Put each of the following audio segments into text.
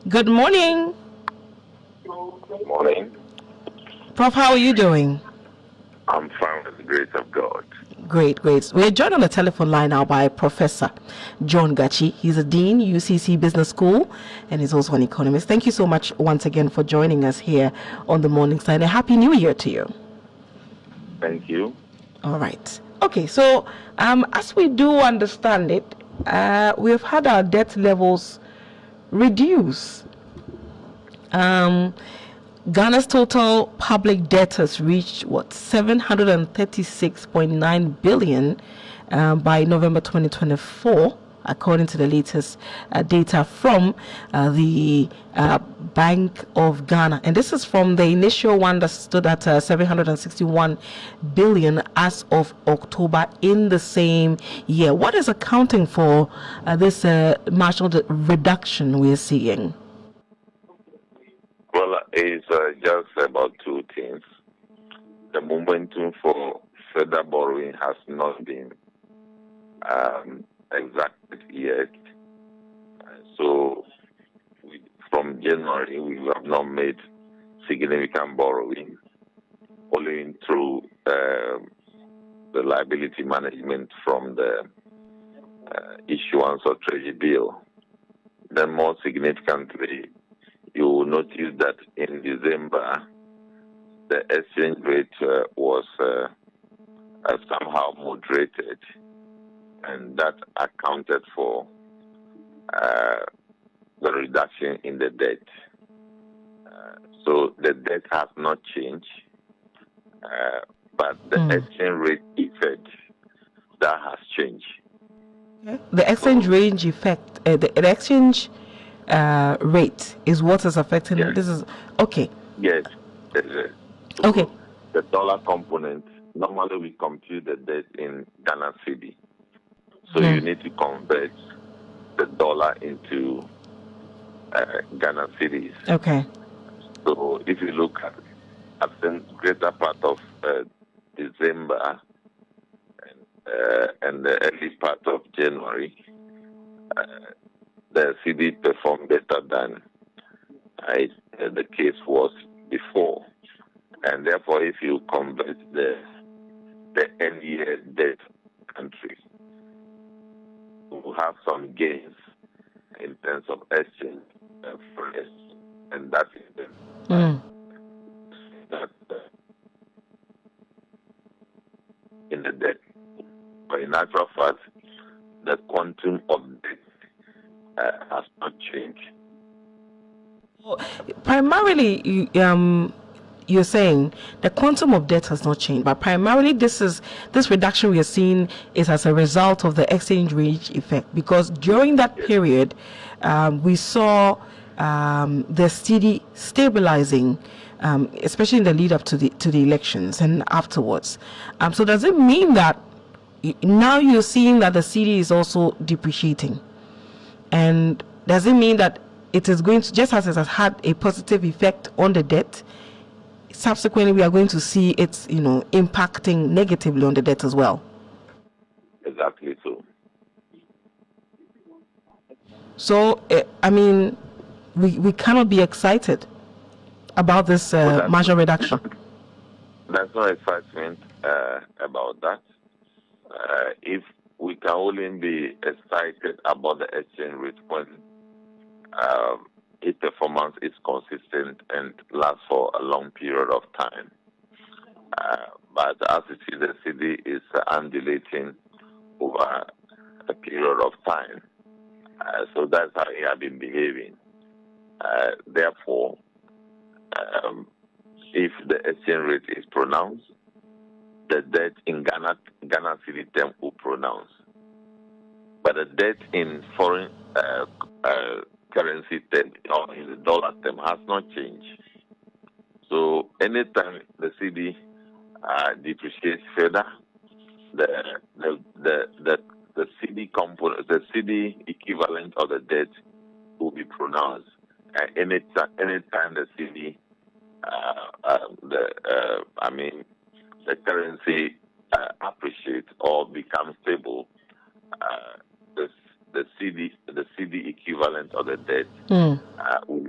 Good morning. Good morning. Prof, how are you doing? I'm fine with the grace of God. Great, great. We're joined on the telephone line now by Professor John Gachi. He's a Dean, UCC Business School, and he's also an economist. Thank you so much once again for joining us here on the Morning Side. A Happy New Year to you. Thank you. All right. Okay, so as we do understand it, we've had our debt levels reduce. Ghana's total public debt has reached 736.9 billion by November 2024, according to the latest data from the Bank of Ghana. And this is from the initial one that stood at 761 billion as of October in the same year. What is accounting for this marginal reduction we're seeing? Well, it's just about two things. The momentum for further borrowing has not been exacted yet. So, from January, we have not made significant borrowing, only through the liability management from the issuance of Treasury bill. Then, more significantly, you will notice that in December, the exchange rate was somehow moderated, and that accounted for the reduction in the debt. So the debt has not changed, but the exchange rate effect, that has changed. Okay. The exchange range effect, the exchange rate is what is affecting. Yes. This is okay. Yes. Okay. The dollar component, normally we compute the debt in Ghana cedi. So you need to convert the dollar into Ghana cedis. Okay. So if you look at the greater part of December and the early part of January, the cedi performed better than the case was before. And therefore, if you convert the end year debt country, you will have some gains in terms of exchange first, and that is that in the debt. But in actual fact, the quantum of debt has not changed. Primarily, you're saying the quantum of debt has not changed, but primarily this reduction we are seeing is as a result of the exchange rate effect, because during that period we saw the cedi stabilizing, especially in the lead up to the elections and afterwards. So does it mean that now you're seeing that the cedi is also depreciating? And does it mean that it is going to, just as it has had a positive effect on the debt, subsequently we are going to see it, impacting negatively on the debt as well? Exactly so. So, we cannot be excited about this marginal reduction. There's no excitement about that. If we can only be excited about the exchange rate when its performance is consistent and lasts for a long period of time. But as you see, the cedi is undulating over a period of time. So that's how it has been behaving. Therefore, if the exchange rate is pronounced, the debt in Ghana cedi term will pronounce. But the debt in foreign currency term or in the dollar term has not changed. So anytime the cedi depreciates further, the cedi component, the cedi equivalent of the debt will be pronounced. Anytime the cedi, the currency appreciates or becomes stable, the cedi equivalent of the debt will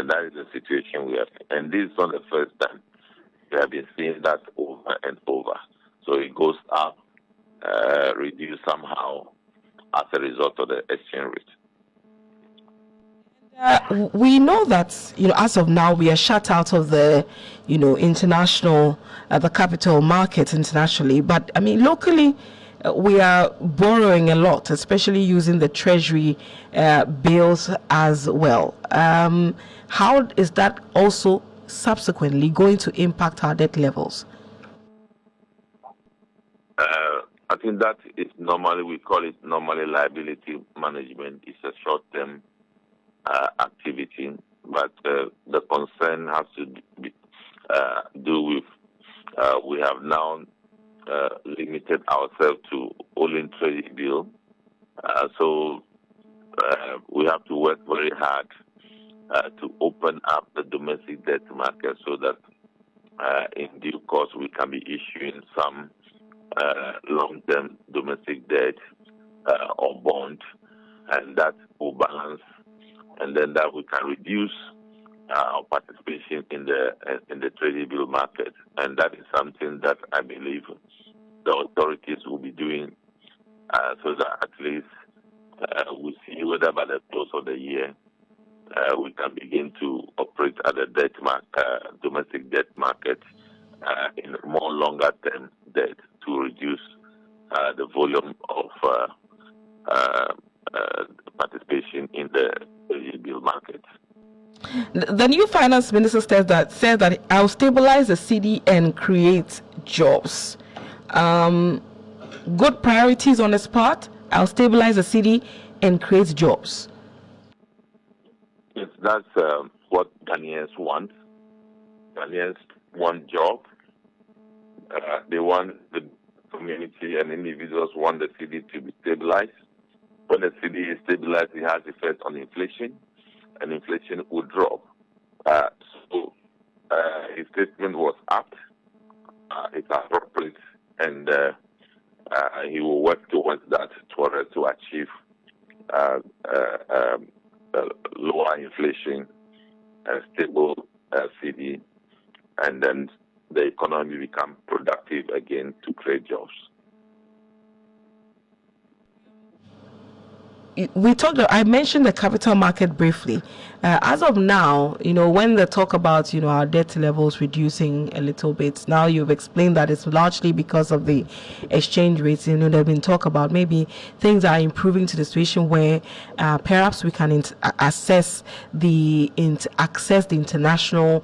And that is the situation we are in. And this is not the first time. We have been seeing that over and over. So it goes up, reduce somehow as a result of the exchange rate. We know that, as of now, we are shut out of the, international, the capital market internationally. But I mean, locally, we are borrowing a lot, especially using the treasury bills as well. How is that also subsequently going to impact our debt levels? I think that is normally, we call it normally liability management. It's a short-term activity, but the concern has to do with we have now limited ourselves to only trade bill. So we have to work very hard to open up the domestic debt market so that in due course we can be issuing some long-term domestic debt or bond, and that will balance, and then that we can reduce our participation in the trading bill market, and that is something that I believe the authorities will be doing, so that at least we see whether by the close of the year we can begin to operate at the domestic debt market in more longer term debt to reduce the volume of participation in the bill market. The new finance minister says that I'll stabilize the city and create jobs. Good priorities on his part. I'll stabilize the city and create jobs. Yes, that's what Ghanaians want. Ghanaians want jobs. They want the community and individuals want the city to be stabilized. When the city is stabilized, it has effect on inflation, and inflation will drop. So his statement was apt, it's appropriate, and he will work towards that to achieve lower inflation, stable city, and then the economy become productive again to create jobs. I mentioned the capital market briefly. As of now, when they talk about, our debt levels reducing a little bit, now you've explained that it's largely because of the exchange rates. There's been talk about maybe things are improving to the situation where perhaps we can access the international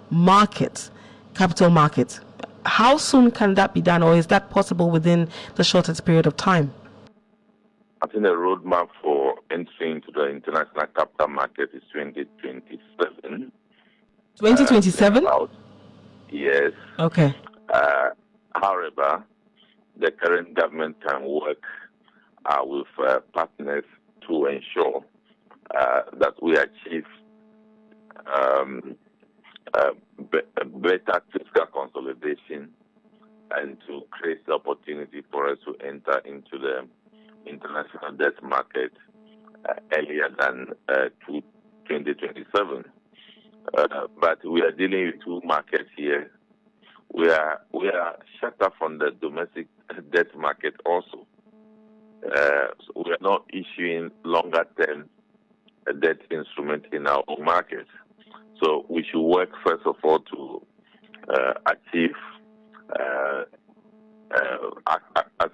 market, capital market. How soon can that be done, or is that possible within the shortest period of time? I think the roadmap for entering into the international capital market is 2027. 2027? Yes. Okay. However, the current government can work with partners to ensure that we achieve better fiscal consolidation and to create the opportunity for us to enter into the international debt market earlier than 2027. But we are dealing with two markets here. We are shut off from the domestic debt market also. So we are not issuing longer term debt instrument in our own market. So we should work first of all to achieve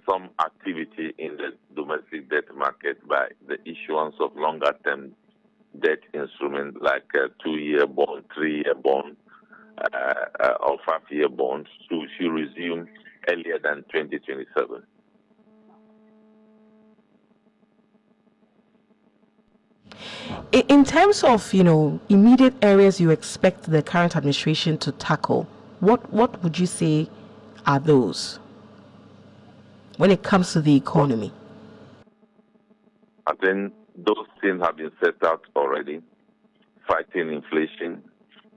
some activity in the domestic debt market by the issuance of longer term debt instruments like a 2-year bond, 3-year bond, or 5-year bonds to resume earlier than 2027. In terms of, immediate areas you expect the current administration to tackle, what would you say are those when it comes to the economy? I think those things have been set out already. Fighting inflation,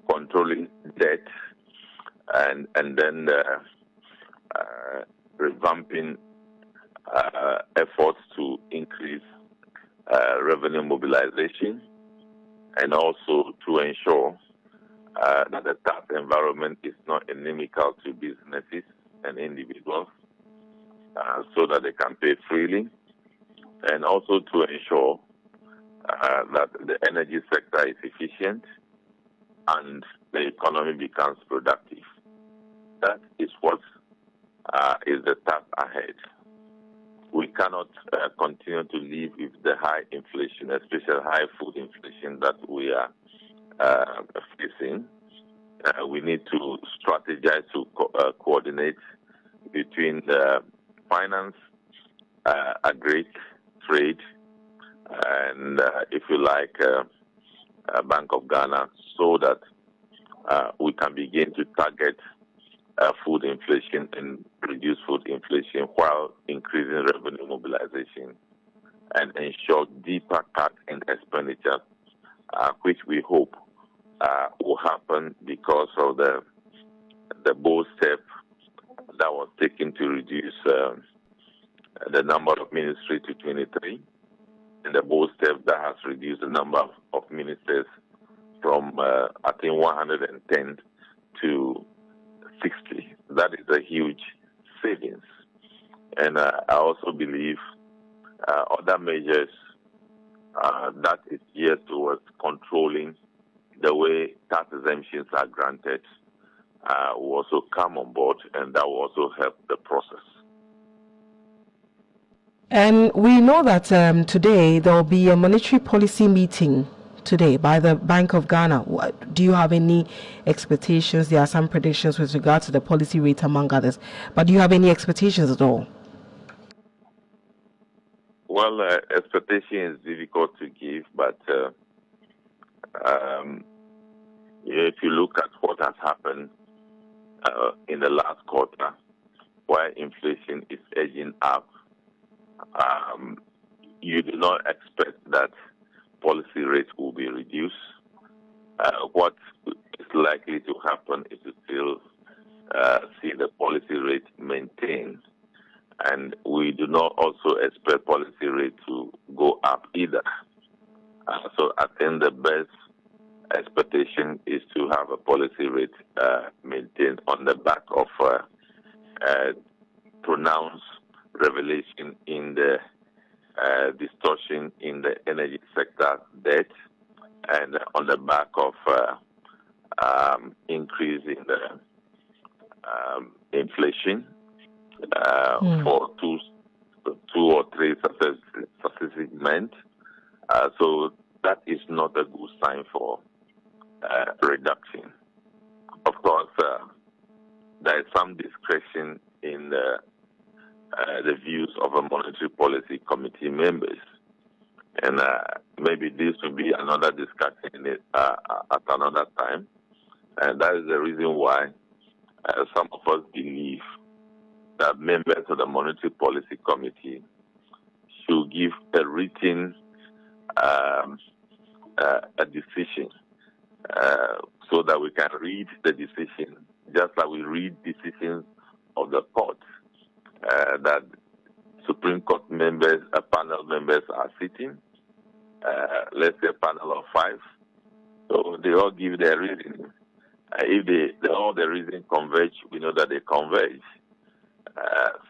controlling debt, and then revamping efforts to increase revenue mobilization, and also to ensure that the tax environment is not inimical to businesses and individuals, so that they can pay freely, and also to ensure that the energy sector is efficient and the economy becomes productive. That is what is the task ahead. We cannot continue to live with the high inflation, especially high food inflation that we are facing. We need to strategize to coordinate between the finance, agri, trade, and if you like, Bank of Ghana, so that we can begin to target food inflation and reduce food inflation while increasing revenue mobilization and ensure deeper cut in expenditure, which we hope will happen because of the bold step that was taken to reduce the number of ministries to 23, and the bold step that has reduced the number of ministers from, I think, 110 to 60. That is a huge savings. And I also believe other measures that is geared towards controlling the way tax exemptions are granted will also come on board, and that will also help the process. And we know that today there will be a monetary policy meeting today by the Bank of Ghana. Do you have any expectations? There are some predictions with regard to the policy rate, among others. But do you have any expectations at all? Well, expectation is difficult to give, but if you look at what has happened in the last quarter, where inflation is edging up, you do not expect that policy rates will be reduced. What is likely to happen is to still see the policy rate maintained. And we do not also expect policy rate to go up either. So I think the best expectation is to have a policy rate maintained on the back of pronounced revelation in the distortion in the energy sector debt, and on the back of increase in the inflation for two or three successive months. So that is not a good sign for reduction. Of course, there is some discretion in the views of a monetary policy committee members, and maybe this will be another discussion at another time, and that is the reason why some of us believe that members of the monetary policy committee should give a written a decision so that we can read the decision just like we read decisions of the court. That Supreme Court members, panel members are sitting, let's say a panel of 5. So they all give their reason. If all the reasons converge, we know that they converge.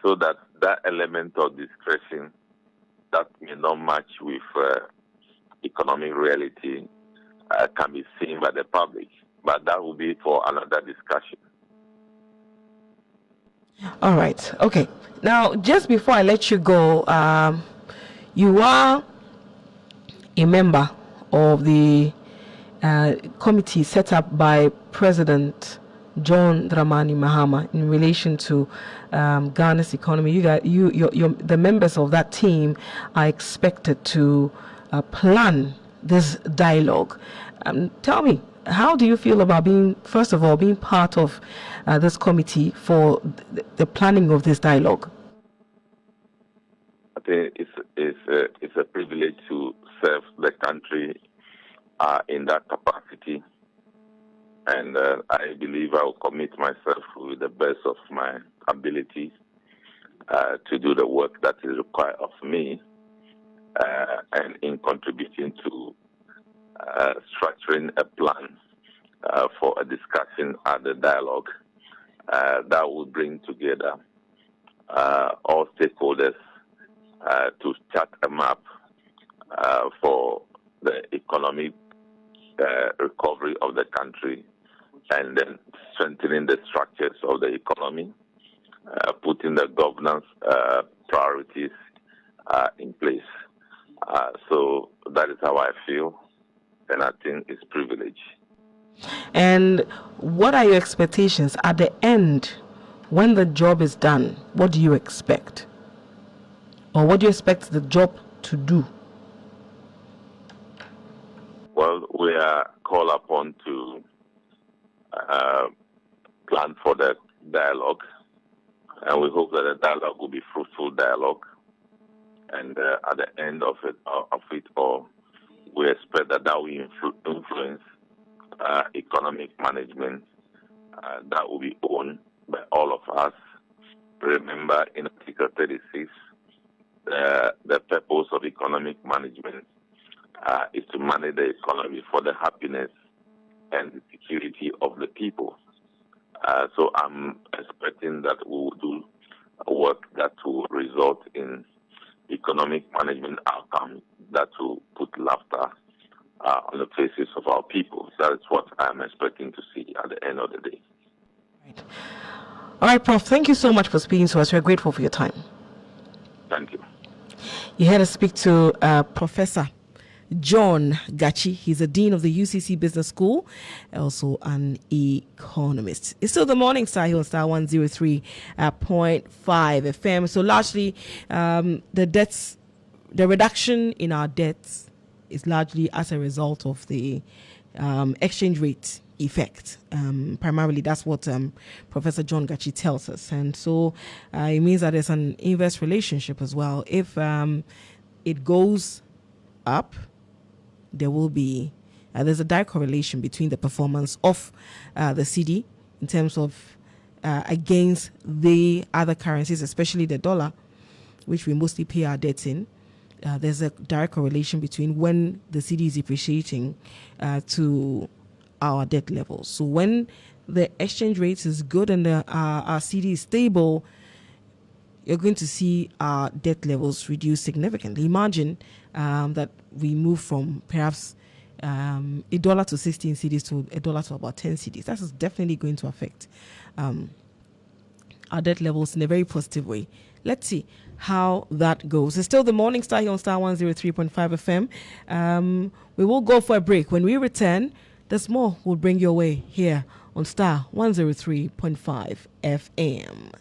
So that element of discretion that may not match with economic reality can be seen by the public. But that will be for another discussion. All right. Okay. Now, just before I let you go, you are a member of the committee set up by President John Dramani Mahama in relation to Ghana's economy. The members of that team are expected to plan this dialogue. Tell me, how do you feel about being part of this committee for the planning of this dialogue? I think it's a privilege to serve the country in that capacity, and I believe I will commit myself with the best of my abilities to do the work that is required of me, and in contributing to structuring a plan for a discussion at the dialogue that will bring together all stakeholders to chart a map for the economic recovery of the country, and then strengthening the structures of the economy, putting the governance priorities in place. So that is how I feel, and I think it's privilege. And what are your expectations at the end when the job is done? What do you expect? Or what do you expect the job to do? Well, we are called upon to plan for the dialogue, and we hope that the dialogue will be fruitful dialogue. And at the end of it all, we expect that will influence economic management that will be owned by all of us. Remember, in Article 36, the purpose of economic management is to manage the economy for the happiness and the security of the people. So I'm expecting that we will do work that will result in economic management outcomes that will put laughter on the faces of our people. That is what I'm expecting to see at the end of the day. Right. All right, Prof. Thank you so much for speaking to us. We're grateful for your time. Thank you. You had to speak to Professor John Gachi. He's the Dean of the UCC Business School, also an economist. It's still the Morning Star here on Star 103.5 FM. So largely, the reduction in our debts is largely as a result of the exchange rate effect. Primarily, that's what Professor John Gachi tells us. And so it means that there's an inverse relationship as well. If it goes up, there will be there's a direct correlation between the performance of the cedi in terms of against the other currencies, especially the dollar, which we mostly pay our debts in. There's a direct correlation between when the cedi is depreciating to our debt levels. So when the exchange rate is good and our cedi is stable, you're going to see our debt levels reduce significantly. Imagine that we move from perhaps $1 to 16 cedis to $1 to about 10 cedis. That is definitely going to affect our debt levels in a very positive way. Let's see how that goes. It's still the Morning Star here on Star 103.5 FM. We will go for a break. When we return, there's more we'll bring your way here on Star 103.5 FM.